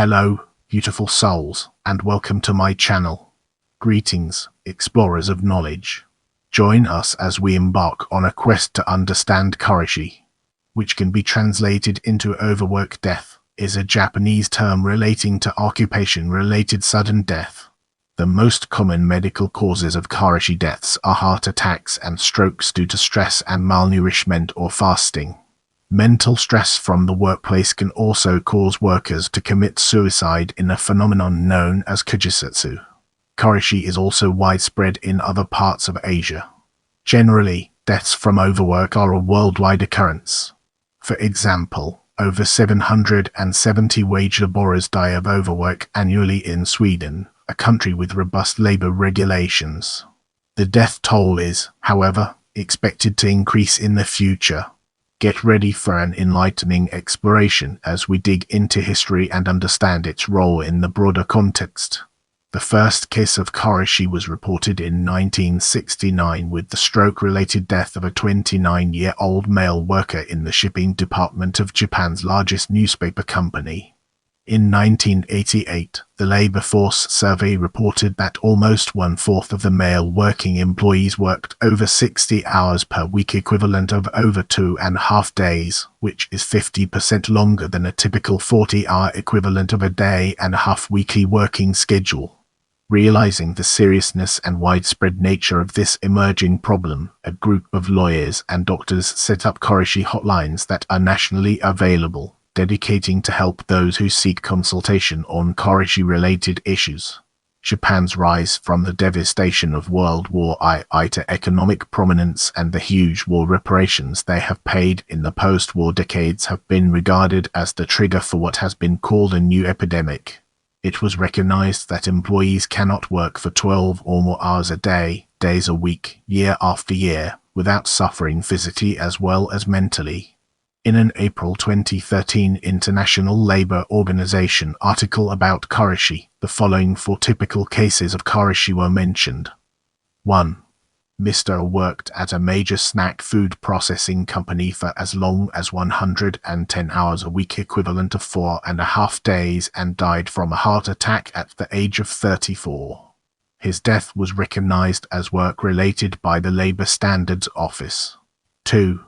Hello, beautiful souls, and welcome to my channel. Greetings, explorers of knowledge. Join us as we embark on a quest to understand Karoshi, which can be translated into overwork. Death is a Japanese term relating to occupation-related sudden death. The most common medical causes of Karoshi deaths are heart attacks and strokes due to stress and malnourishment or fasting. Mental stress from the workplace can also cause workers to commit suicide in a phenomenon known as karōjisatsu. Karoshi is also widespread in other parts of Asia. Generally, deaths from overwork are a worldwide occurrence. For example, over 770 wage laborers die of overwork annually in Sweden, a country with robust labor regulations. The death toll is, however, expected to increase in the future. Get ready for an enlightening exploration as we dig into history and understand its role in the broader context. The first case of Karoshi was reported in 1969 with the stroke-related death of a 29-year-old male worker in the shipping department of Japan's largest newspaper company. In 1988, the Labor Force Survey reported that almost one-fourth of the male working employees worked over 60 hours per week, equivalent of over 2.5 days, which is 50% longer than a typical 40-hour equivalent of a day-and-a-half weekly working schedule. Realizing the seriousness and widespread nature of this emerging problem, a group of lawyers and doctors set up Karoshi hotlines that are nationally available, dedicating to help those who seek consultation on Karoshi-related issues. Japan's rise from the devastation of World War I to economic prominence and the huge war reparations they have paid in the post-war decades have been regarded as the trigger for what has been called a new epidemic. It was recognized that employees cannot work for 12 or more hours a day, days a week, year after year, without suffering physically as well as mentally. In an April 2013 International Labour Organization article about Karoshi, the following 4 typical cases of Karoshi were mentioned. 1. Mr. worked at a major snack food processing company for as long as 110 hours a week, equivalent of 4.5 days, and died from a heart attack at the age of 34. His death was recognized as work-related by the Labor Standards Office. 2.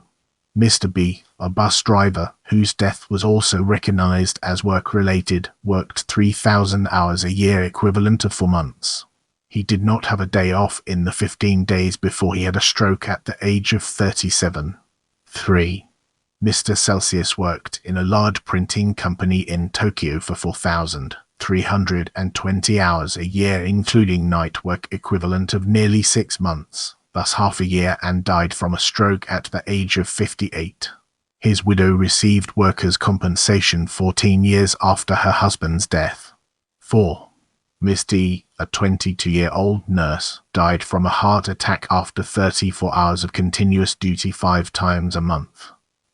Mr. B, a bus driver, whose death was also recognized as work-related, worked 3,000 hours a year, equivalent to 4 months. He did not have a day off in the 15 days before he had a stroke at the age of 37. 3. Mr. Celsius worked in a large printing company in Tokyo for 4,320 hours a year, including night work, equivalent of nearly 6 months. Thus half a year, and died from a stroke at the age of 58. His widow received workers' compensation 14 years after her husband's death. 4. Miss D, a 22-year-old nurse, died from a heart attack after 34 hours of continuous duty 5 times a month.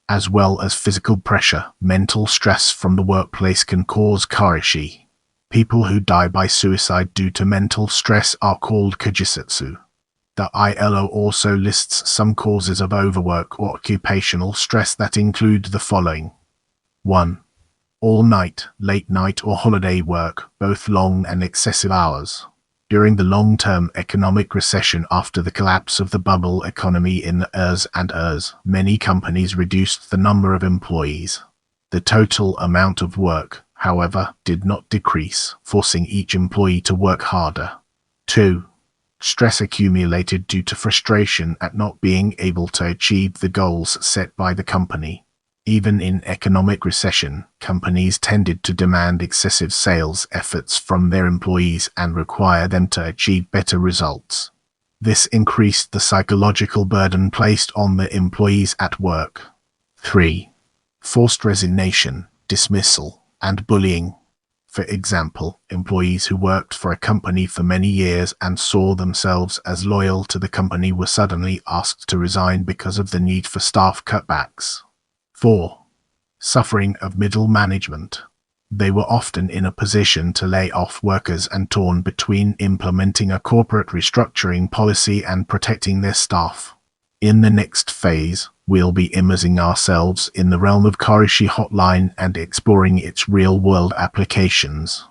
As well as physical pressure, mental stress from the workplace can cause Karoshi. People who die by suicide due to mental stress are called karōjisatsu. The ILO also lists some causes of overwork or occupational stress that include the following. 1. All-night, late-night or holiday work, both long and excessive hours. During the long-term economic recession after the collapse of the bubble economy in the ERS and ERS, many companies reduced the number of employees. The total amount of work, however, did not decrease, forcing each employee to work harder. 2. Stress accumulated due to frustration at not being able to achieve the goals set by the company. Even in economic recession, companies tended to demand excessive sales efforts from their employees and require them to achieve better results. This increased the psychological burden placed on the employees at work. 3. Forced resignation, dismissal, and bullying. For example, employees who worked for a company for many years and saw themselves as loyal to the company were suddenly asked to resign because of the need for staff cutbacks. 4. Suffering of middle management. They were often in a position to lay off workers and torn between implementing a corporate restructuring policy and protecting their staff. In the next phase, We'll be immersing ourselves in the realm of Karoshi hotline and exploring its real-world applications.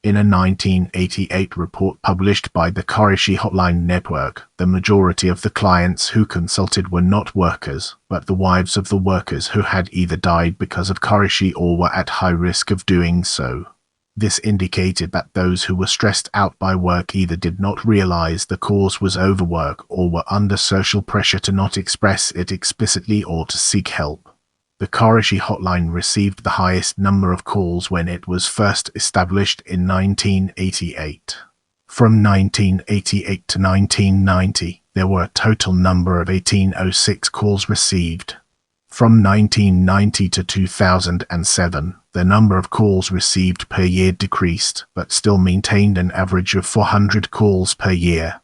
In a 1988 report published by the Karoshi Hotline Network, the majority of the clients who consulted were not workers, but the wives of the workers who had either died because of Karoshi or were at high risk of doing so. This indicated that those who were stressed out by work either did not realize the cause was overwork or were under social pressure to not express it explicitly or to seek help. The Karoshi hotline received the highest number of calls when it was first established in 1988. From 1988 to 1990, there were a total number of 1806 calls received. From 1990 to 2007, the number of calls received per year decreased, but still maintained an average of 400 calls per year.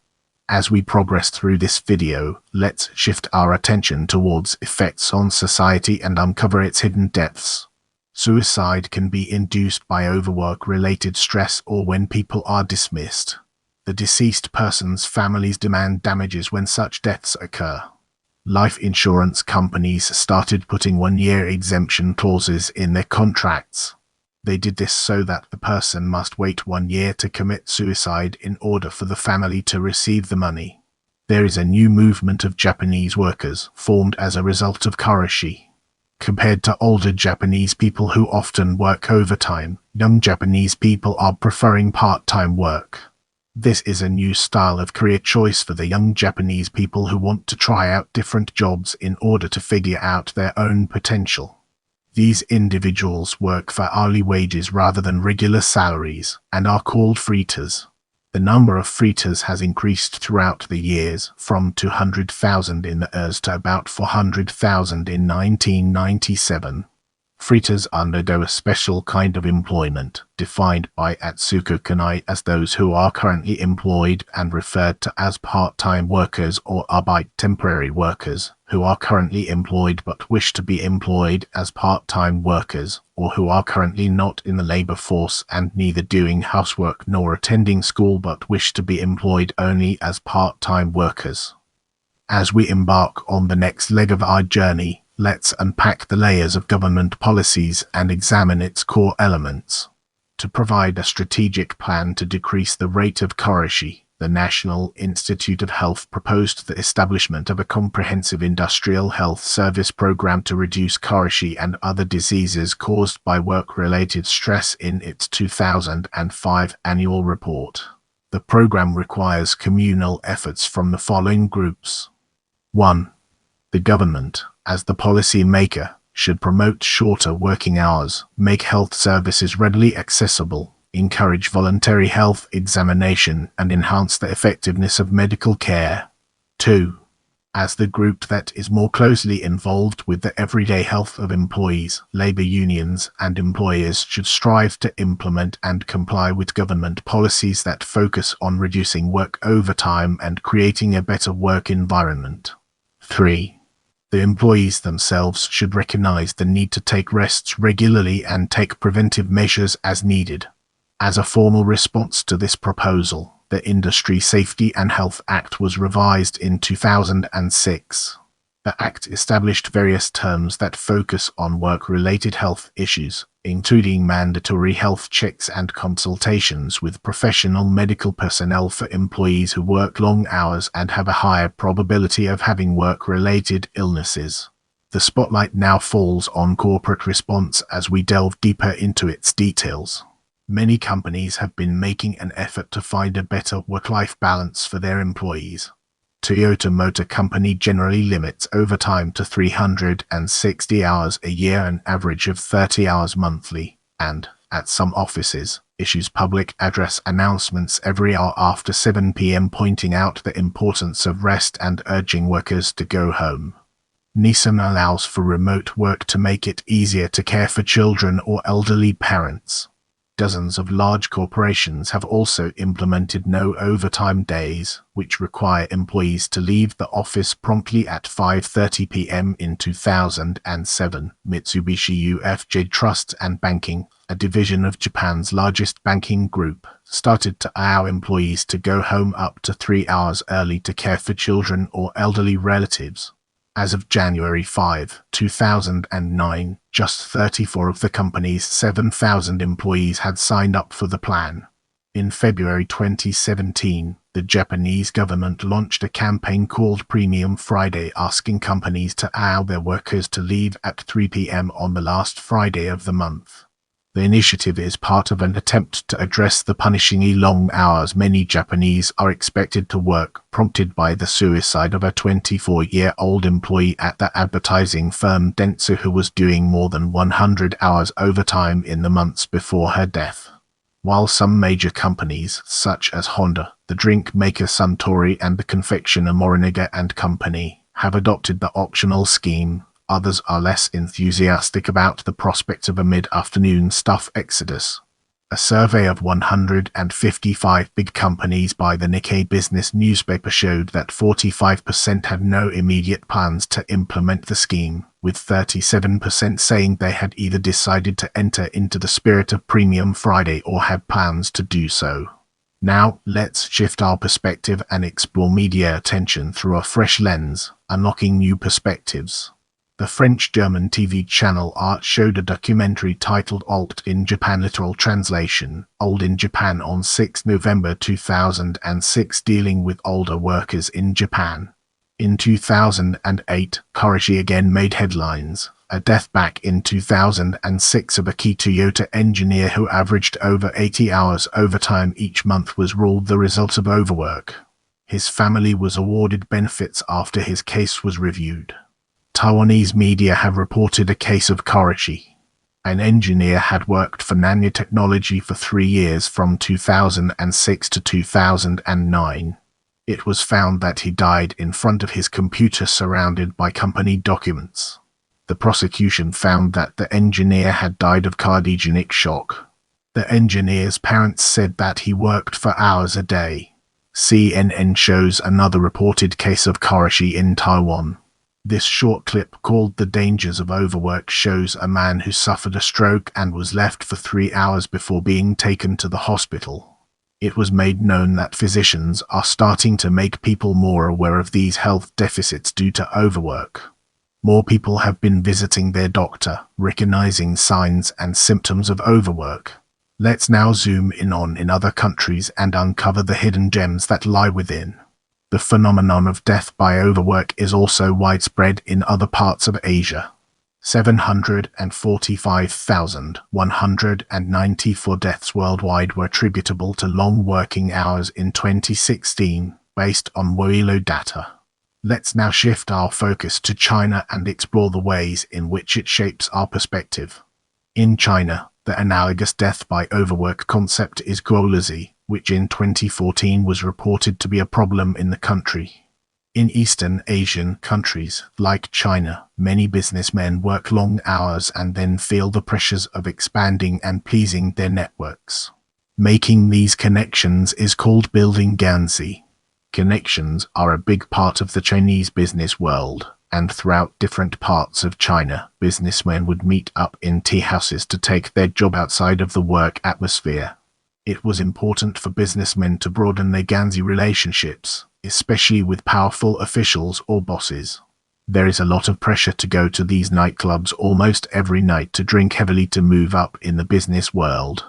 As we progress through this video, let's shift our attention towards effects on society and uncover its hidden depths. Suicide can be induced by overwork-related stress or when people are dismissed. The deceased person's families demand damages when such deaths occur. Life insurance companies started putting one-year exemption clauses in their contracts. They did this so that the person must wait 1 year to commit suicide in order for the family to receive the money. There is a new movement of Japanese workers formed as a result of Karoshi. Compared to older Japanese people who often work overtime, young Japanese people are preferring part-time work. This is a new style of career choice for the young Japanese people who want to try out different jobs in order to figure out their own potential. These individuals work for hourly wages rather than regular salaries, and are called freeters. The number of freeters has increased throughout the years, from 200,000 in the years to about 400,000 in 1997. Freeters undergo a special kind of employment, defined by Atsuko Kanai as those who are currently employed and referred to as part-time workers or arbeit temporary workers, who are currently employed but wish to be employed as part-time workers, or who are currently not in the labor force and neither doing housework nor attending school but wish to be employed only as part-time workers. As we embark on the next leg of our journey, let's unpack the layers of government policies and examine its core elements. To provide a strategic plan to decrease the rate of Karoshi, the National Institute of Health proposed the establishment of a comprehensive industrial health service program to reduce Karoshi and other diseases caused by work-related stress in its 2005 annual report. The program requires communal efforts from the following groups. 1. The government, as the policy maker, should promote shorter working hours, make health services readily accessible, encourage voluntary health examination, and enhance the effectiveness of medical care. 2. As the group that is more closely involved with the everyday health of employees, labor unions and employers should strive to implement and comply with government policies that focus on reducing work overtime and creating a better work environment. 3. The employees themselves should recognize the need to take rests regularly and take preventive measures as needed. As a formal response to this proposal, the Industry Safety and Health Act was revised in 2006. The Act established various terms that focus on work-related health issues, including mandatory health checks and consultations with professional medical personnel for employees who work long hours and have a higher probability of having work-related illnesses. The spotlight now falls on corporate response as we delve deeper into its details. Many companies have been making an effort to find a better work-life balance for their employees. Toyota Motor Company generally limits overtime to 360 hours a year, an average of 30 hours monthly, and, at some offices, issues public address announcements every hour after 7 p.m. pointing out the importance of rest and urging workers to go home. Nissan allows for remote work to make it easier to care for children or elderly parents. Dozens of large corporations have also implemented no overtime days, which require employees to leave the office promptly at 5:30 p.m. In 2007, Mitsubishi UFJ Trust and Banking, a division of Japan's largest banking group, started to allow employees to go home up to 3 hours early to care for children or elderly relatives. As of January 5, 2009, just 34 of the company's 7,000 employees had signed up for the plan. In February 2017, the Japanese government launched a campaign called Premium Friday, asking companies to allow their workers to leave at 3 p.m. on the last Friday of the month. The initiative is part of an attempt to address the punishingly long hours many Japanese are expected to work, prompted by the suicide of a 24-year-old employee at the advertising firm Dentsu who was doing more than 100 hours overtime in the months before her death. While some major companies, such as Honda, the drink maker Suntory and the confectioner Morinaga and Company, have adopted the optional scheme, others are less enthusiastic about the prospect of a mid-afternoon staff exodus. A survey of 155 big companies by the Nikkei business newspaper showed that 45% had no immediate plans to implement the scheme, with 37% saying they had either decided to enter into the spirit of Premium Friday or had plans to do so. Now, let's shift our perspective and explore media attention through a fresh lens, unlocking new perspectives. The French-German TV channel Art showed a documentary titled Old in Japan, literal translation, Old in Japan, on 6 November 2006, dealing with older workers in Japan. In 2008, Karoshi again made headlines. A death back in 2006 of a key Toyota engineer who averaged over 80 hours overtime each month was ruled the result of overwork. His family was awarded benefits after his case was reviewed. Taiwanese media have reported a case of Karoshi. An engineer had worked for nanotechnology for 3 years from 2006 to 2009. It was found that he died in front of his computer surrounded by company documents. The prosecution found that the engineer had died of cardiogenic shock. The engineer's parents said that he worked for hours a day. CNN shows another reported case of Karoshi in Taiwan. This short clip, called The Dangers of Overwork, shows a man who suffered a stroke and was left for 3 hours before being taken to the hospital. It was made known that physicians are starting to make people more aware of these health deficits due to overwork. More people have been visiting their doctor, recognizing signs and symptoms of overwork. Let's now zoom in on other countries and uncover the hidden gems that lie within. The phenomenon of death by overwork is also widespread in other parts of Asia. 745,194 deaths worldwide were attributable to long working hours in 2016, based on WILO data. Let's now shift our focus to China and explore the ways in which it shapes our perspective. In China, the analogous death by overwork concept is guolazi, which in 2014 was reported to be a problem in the country. In Eastern Asian countries, like China, many businessmen work long hours and then feel the pressures of expanding and pleasing their networks. Making these connections is called building ganzi. Connections are a big part of the Chinese business world, and throughout different parts of China, businessmen would meet up in tea houses to take their job outside of the work atmosphere. It was important for businessmen to broaden their ganzi relationships, especially with powerful officials or bosses. There is a lot of pressure to go to these nightclubs almost every night to drink heavily to move up in the business world.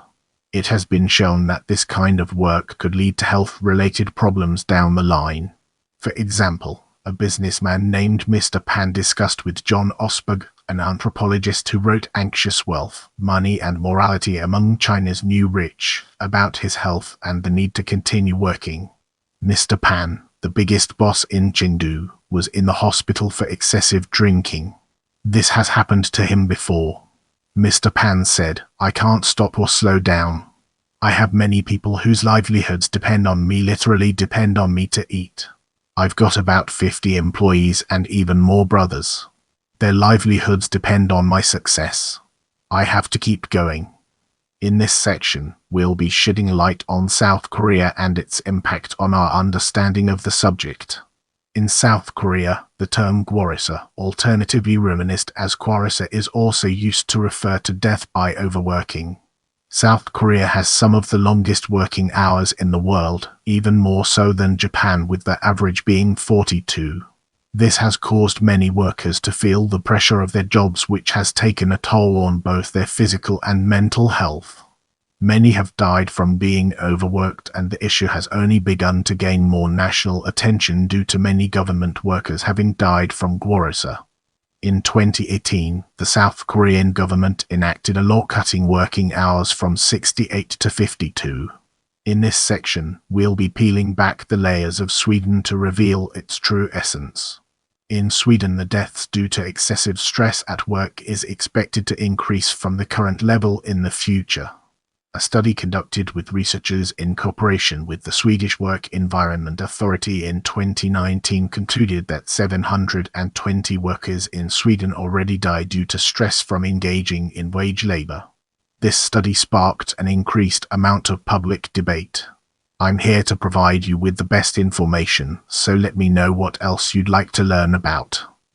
It has been shown that this kind of work could lead to health-related problems down the line. For example, a businessman named Mr. Pan discussed with John Osberg, an anthropologist who wrote Anxious Wealth, Money and Morality Among China's New Rich, about his health and the need to continue working. Mr. Pan, the biggest boss in Chengdu, was in the hospital for excessive drinking. This has happened to him before. Mr. Pan said, "I can't stop or slow down. I have many people whose livelihoods depend on me, literally depend on me to eat. I've got about 50 employees and even more brothers. Their livelihoods depend on my success. I have to keep going." In this section, we'll be shedding light on South Korea and its impact on our understanding of the subject. In South Korea, the term gwarisa, alternatively romanized as kwarisa, is also used to refer to death by overworking. South Korea has some of the longest working hours in the world, even more so than Japan, with the average being 42. This has caused many workers to feel the pressure of their jobs, which has taken a toll on both their physical and mental health. Many have died from being overworked, and the issue has only begun to gain more national attention due to many government workers having died from karoshi. In 2018, the South Korean government enacted a law cutting working hours from 68 to 52. In this section, we'll be peeling back the layers of Sweden to reveal its true essence. In Sweden, the deaths due to excessive stress at work is expected to increase from the current level in the future. A study conducted with researchers in cooperation with the Swedish Work Environment Authority in 2019 concluded that 720 workers in Sweden already died due to stress from engaging in wage labor. This study sparked an increased amount of public debate. I'm here to provide you with the best information, so let me know what else you'd like to learn about.